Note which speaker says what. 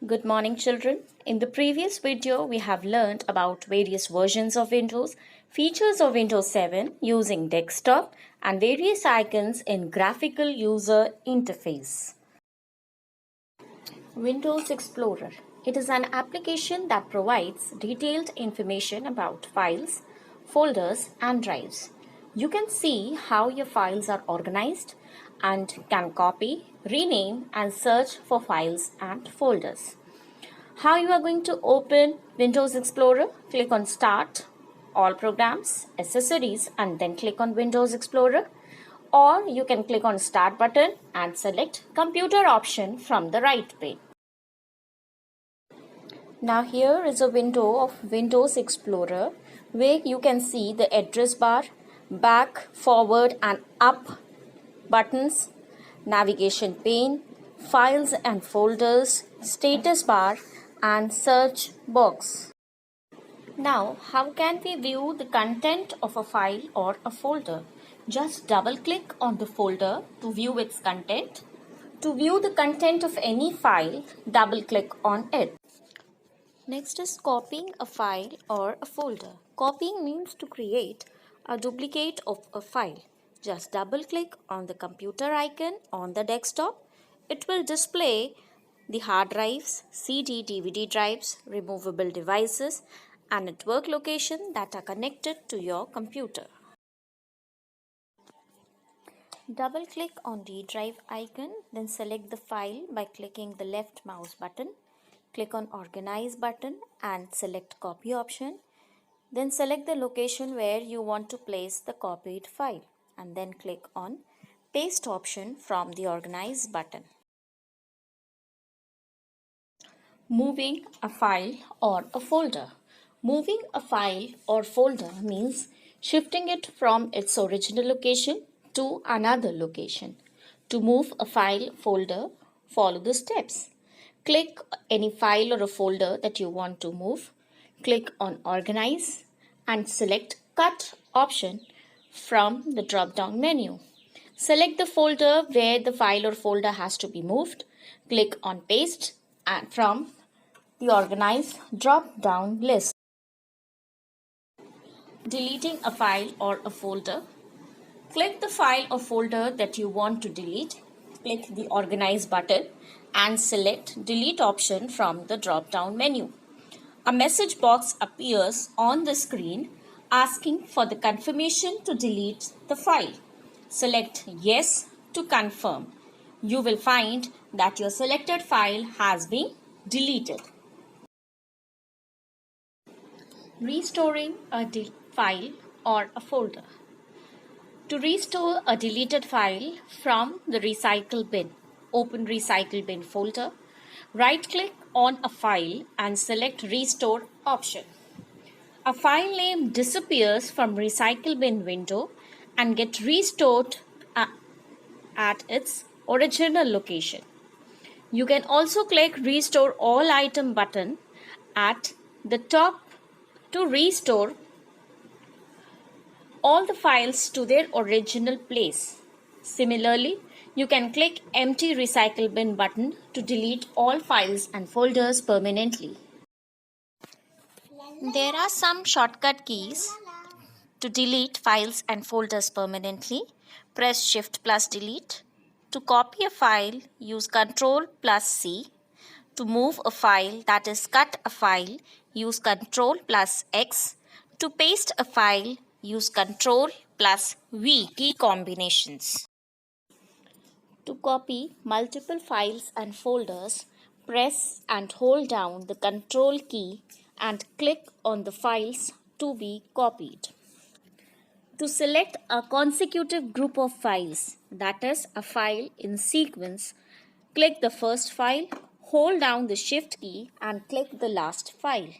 Speaker 1: Good morning, children. In the previous video, we have learned about various versions of Windows, features of Windows 7 using desktop, and various icons in graphical user interface. Windows Explorer. It is an application that provides detailed information about files, folders, and drives. You can see how your files are organized and can copy, rename, and search for files and folders. How you are going to open Windows Explorer? Click on Start, All Programs, Accessories, and then click on Windows Explorer. Or you can click on Start button and select Computer option from the right pane. Now here is a window of Windows Explorer where you can see the address bar, back, forward and up buttons, navigation pane, files and folders, status bar and search box. Now, how can we view the content of a file or a folder? Just double click on the folder to view its content. To view the content of any file, double click on it. Next is copying a file or a folder. Copying means to create a duplicate of a file. Just double click on the computer icon on the desktop. It will display the hard drives, CD, DVD drives, removable devices, and network location that are connected to your computer. Double click on D drive icon, then select the file by clicking the left mouse button. Click on Organize button and select Copy option. Then select the location where you want to place the copied file and then click on Paste option from the Organize button. Moving a file or a folder. Moving a file or folder means shifting it from its original location to another location. To move a file folder, follow the steps. Click any file or a folder that you want to move. Click on Organize and select Cut option from the drop-down menu. Select the folder where the file or folder has to be moved. Click on Paste and from the Organize drop-down list. Deleting a file or a folder. Click the file or folder that you want to delete. Click the Organize button and select Delete option from the drop-down menu. A message box appears on the screen asking for the confirmation to delete the file. Select Yes to confirm. You will find that your selected file has been deleted. Restoring a file or a folder. To restore a deleted file from the recycle bin, open recycle bin folder. Right-click on a file and select Restore option. A file name disappears from recycle bin window and gets restored at its original location. You can also click Restore All Item button at the top to restore all the files to their original place. Similarly, you can click Empty Recycle Bin button to delete all files and folders permanently. There are some shortcut keys to delete files and folders permanently. Press Shift plus Delete. To copy a file, use Ctrl plus C. To move a file, that is cut a file, use Ctrl plus X. To paste a file, use Ctrl plus V key combinations. To copy multiple files and folders, press and hold down the Ctrl key and click on the files to be copied. To select a consecutive group of files, that is a file in sequence, click the first file, hold down the Shift key and click the last file.